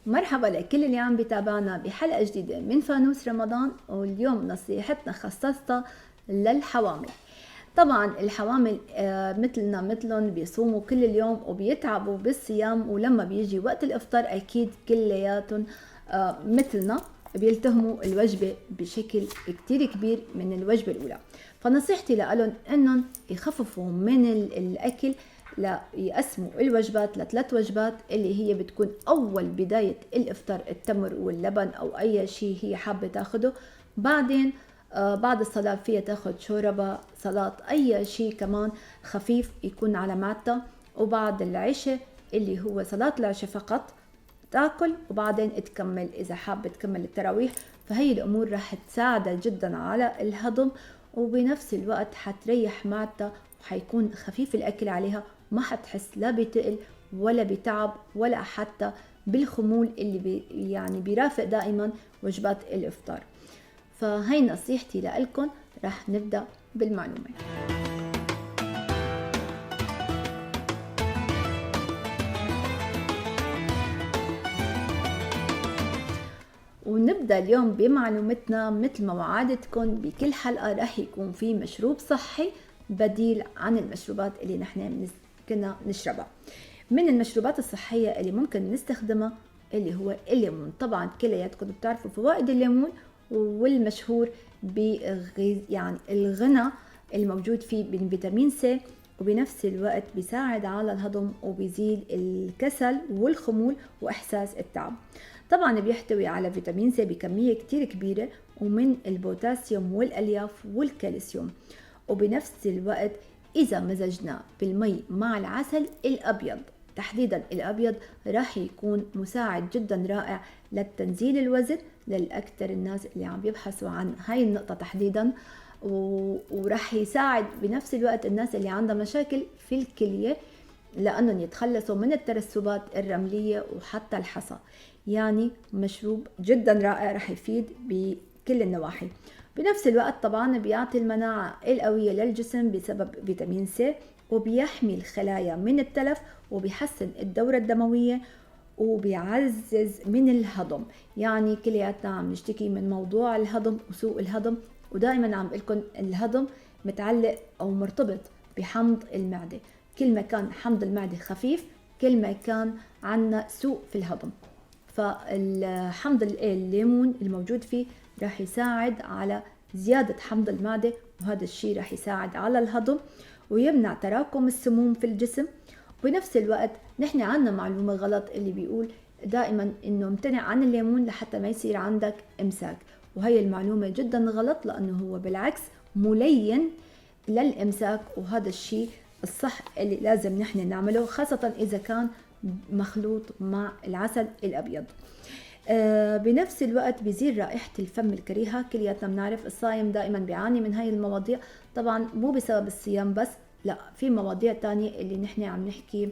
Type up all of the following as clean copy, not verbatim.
مرحبا لكل اللي عم بيتابعنا بحلقة جديدة من فانوس رمضان، واليوم نصيحتنا خصصتها للحوامل. طبعا الحوامل مثلنا مثلهم بيصوموا كل اليوم وبيتعبوا بالصيام، ولما بيجي وقت الافطار اكيد كلياتهم مثلنا بيلتهموا الوجبة بشكل كتير كبير من الوجبة الأولى. فنصيحتي لهم إنهم يخففوا من الأكل، لا يقسموا الوجبات لثلاث وجبات اللي هي بتكون أول بداية الإفطار التمر واللبن أو أي شيء هي حابة تاخده. بعدين بعد الصلاة فيها تاخد شوربة، سلطة، أي شيء كمان خفيف يكون على معدتها. وبعد العشاء اللي هو صلاة العشاء فقط تاكل، وبعدين تكمل إذا حابة تكمل التراويح. فهي الأمور راح تساعدها جدا على الهضم، وبنفس الوقت حتريح معدتها وحيكون خفيف الأكل عليها، ما حتحس لا بتقل ولا بتعب ولا حتى بالخمول اللي يعني بيرافق دائما وجبات الإفطار. فهي نصيحتي لكم. راح نبدأ بالمعلومات. ونبدأ اليوم بمعلومتنا. مثل ما وعدتكم بكل حلقة راح يكون في مشروب صحي بديل عن المشروبات اللي نحن كنا نشربها. من المشروبات الصحية اللي ممكن نستخدمها اللي هو الليمون. طبعا كلياتكم بتعرفوا فوائد الليمون، والمشهور يعني الغنى الموجود فيه من فيتامين سي، وبنفس الوقت بيساعد على الهضم وبيزيل الكسل والخمول وإحساس التعب. طبعا بيحتوي على فيتامين سي بكمية كتير كبيرة، ومن البوتاسيوم والألياف والكالسيوم. وبنفس الوقت إذا مزجنا بالمي مع العسل الأبيض، تحديدا الأبيض، راح يكون مساعد جدا رائع للتنزيل الوزن للأكثر الناس اللي عم يبحثوا عن هاي النقطة تحديدا. وراح يساعد بنفس الوقت الناس اللي عندها مشاكل في الكلية لأنهم يتخلصوا من الترسبات الرملية وحتى الحصى. يعني مشروب جدا رائع راح يفيد بكل النواحي. بنفس الوقت طبعا بيعطي المناعة القوية للجسم بسبب فيتامين سي، وبيحمي الخلايا من التلف، وبيحسن الدورة الدموية، وبيعزز من الهضم. يعني كلياتنا عم نشتكي من موضوع الهضم وسوء الهضم، ودائما عم بقلكن الهضم متعلق أو مرتبط بحمض المعدة. كل ما كان حمض المعدة خفيف كل ما كان عنا سوء في الهضم. فالحمض الليمون الموجود فيه راح يساعد على زيادة حمض المعدة، وهذا الشيء راح يساعد على الهضم ويمنع تراكم السموم في الجسم. بنفس الوقت نحن عنا معلومة غلط اللي بيقول دائما انه امتنع عن الليمون لحتى ما يصير عندك امساك، وهي المعلومة جدا غلط، لانه هو بالعكس ملين للامساك، وهذا الشيء الصح اللي لازم نحن نعمله، خاصة اذا كان مخلوط مع العسل الابيض. بنفس الوقت بيزيل رائحة الفم الكريهة. كلياتنا بنعرف الصايم دائما بيعاني من هاي المواضيع، طبعا مو بسبب الصيام بس، لا، في مواضيع تانية اللي نحن عم نحكي.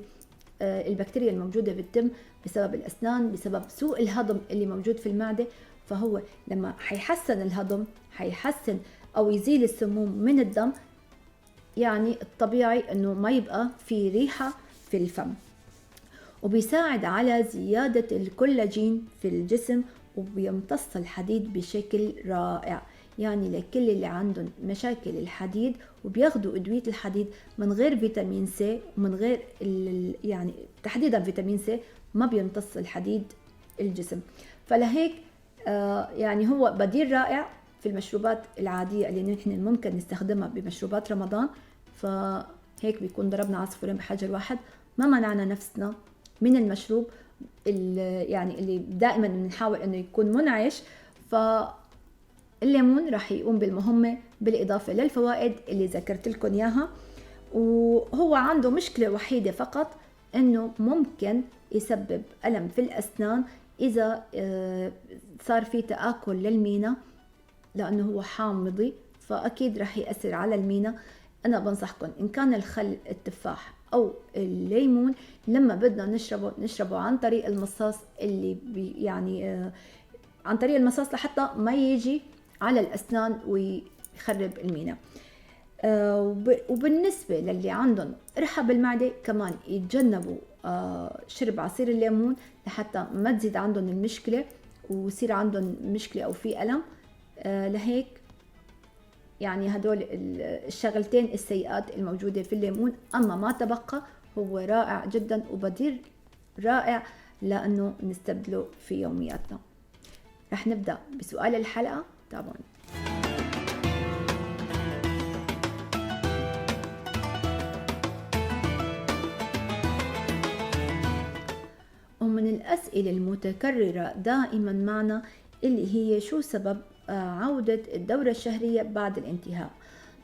البكتيريا الموجودة بالدم بسبب الأسنان، بسبب سوء الهضم اللي موجود في المعدة. فهو لما حيحسن الهضم حيحسن أو يزيل السموم من الدم، يعني الطبيعي أنه ما يبقى في ريحة في الفم. وبيساعد على زيادة الكولاجين في الجسم، وبيمتص الحديد بشكل رائع. يعني لكل اللي عندهم مشاكل الحديد وبياخدوا أدوية الحديد من غير فيتامين سي ومن غير يعني تحديدا فيتامين سي ما بيمتص الحديد الجسم. فلهيك يعني هو بديل رائع في المشروبات العادية اللي نحن ممكن نستخدمها بمشروبات رمضان. فهيك بيكون ضربنا عصفورين بحجر واحد، ما منعنا نفسنا من المشروب يعني اللي دائما بنحاول انه يكون منعش. فالليمون راح يقوم بالمهمة بالإضافة للفوائد اللي ذكرت لكم إياها. وهو عنده مشكلة وحيدة فقط، انه ممكن يسبب ألم في الأسنان إذا صار في تآكل للمينا، لأنه هو حامضي فأكيد راح يأثر على المينا. أنا بنصحكم إن كان الخل، التفاح أو الليمون، لما بدنا نشربه عن طريق المصاص، اللي يعني عن طريق المصاص لحتى ما يجي على الأسنان ويخرب المينا. وبالنسبة للي عندهم إرحاب بالمعدة كمان يتجنبوا شرب عصير الليمون لحتى ما تزيد عندهم المشكلة ويصير عندهم مشكلة أو في ألم. لهيك يعني هدول الشغلتين السيئات الموجودة في الليمون. أما ما تبقى هو رائع جدا وبديل رائع لأنه نستبدله في يومياتنا. رح نبدأ بسؤال الحلقة، تابعوني. ومن الأسئلة المتكررة دائما معنا اللي هي شو سبب عودة الدورة الشهرية بعد الانتهاء؟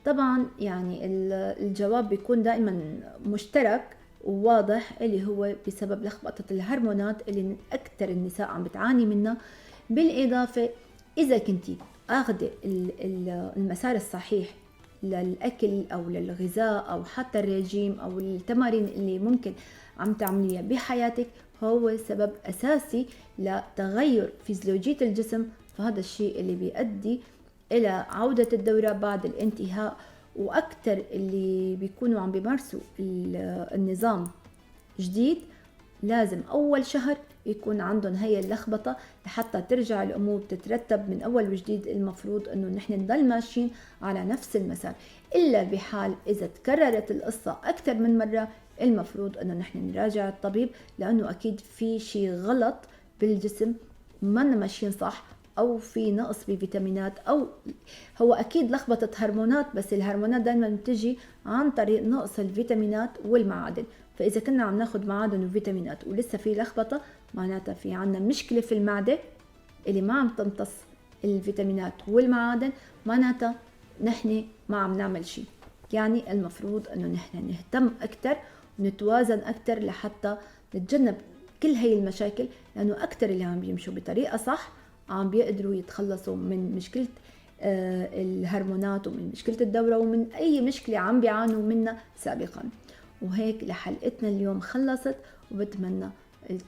طبعا يعني الجواب بيكون دائما مشترك وواضح، اللي هو بسبب لخبطة الهرمونات اللي أكثر النساء عم بتعاني منها. بالإضافة إذا كنتي أخذ المسار الصحيح للأكل أو للغذاء أو حتى الرجيم أو التمارين اللي ممكن عم تعمليها بحياتك، هو سبب أساسي لتغير فيزيولوجية الجسم. فهذا الشيء اللي بيؤدي إلى عودة الدورة بعد الانتهاء. وأكثر اللي بيكونوا عم بيمارسوا النظام جديد لازم أول شهر يكون عندهم هي اللخبطة لحتى ترجع الأمور تترتب من أول وجديد. المفروض أنه نحن نضل ماشيين على نفس المسار، إلا بحال إذا تكررت القصة أكثر من مرة المفروض أنه نحن نراجع الطبيب، لأنه أكيد في شيء غلط بالجسم، ما ماشيين صح، أو في نقص بفيتامينات، أو هو أكيد لخبطة هرمونات، بس الهرمونات دائما بتجي عن طريق نقص الفيتامينات والمعادن. فإذا كنا عم ناخد معادن وفيتامينات ولسه في لخبطة، معناتها في عنا مشكلة في المعدة اللي ما عم تمتص الفيتامينات والمعادن، معناتها نحن ما عم نعمل شيء. يعني المفروض أنه نحن نهتم أكتر ونتوازن أكتر لحتى نتجنب كل هاي المشاكل، لأنه أكتر اللي عم بيمشوا بطريقة صح عم بيقدروا يتخلصوا من مشكلة الهرمونات ومن مشكلة الدورة ومن أي مشكلة عم بيعانوا منها سابقا. وهيك لحلقتنا اليوم خلصت، وبتمنى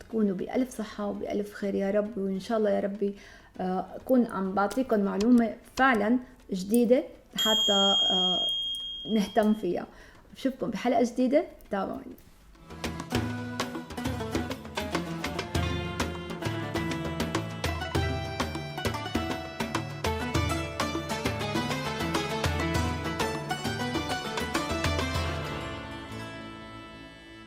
تكونوا بألف صحة وبألف خير يا رب. وإن شاء الله يا ربي أكون عم بعطيكم معلومة فعلا جديدة حتى نهتم فيها. بشوفكم بحلقة جديدة، تابعوني.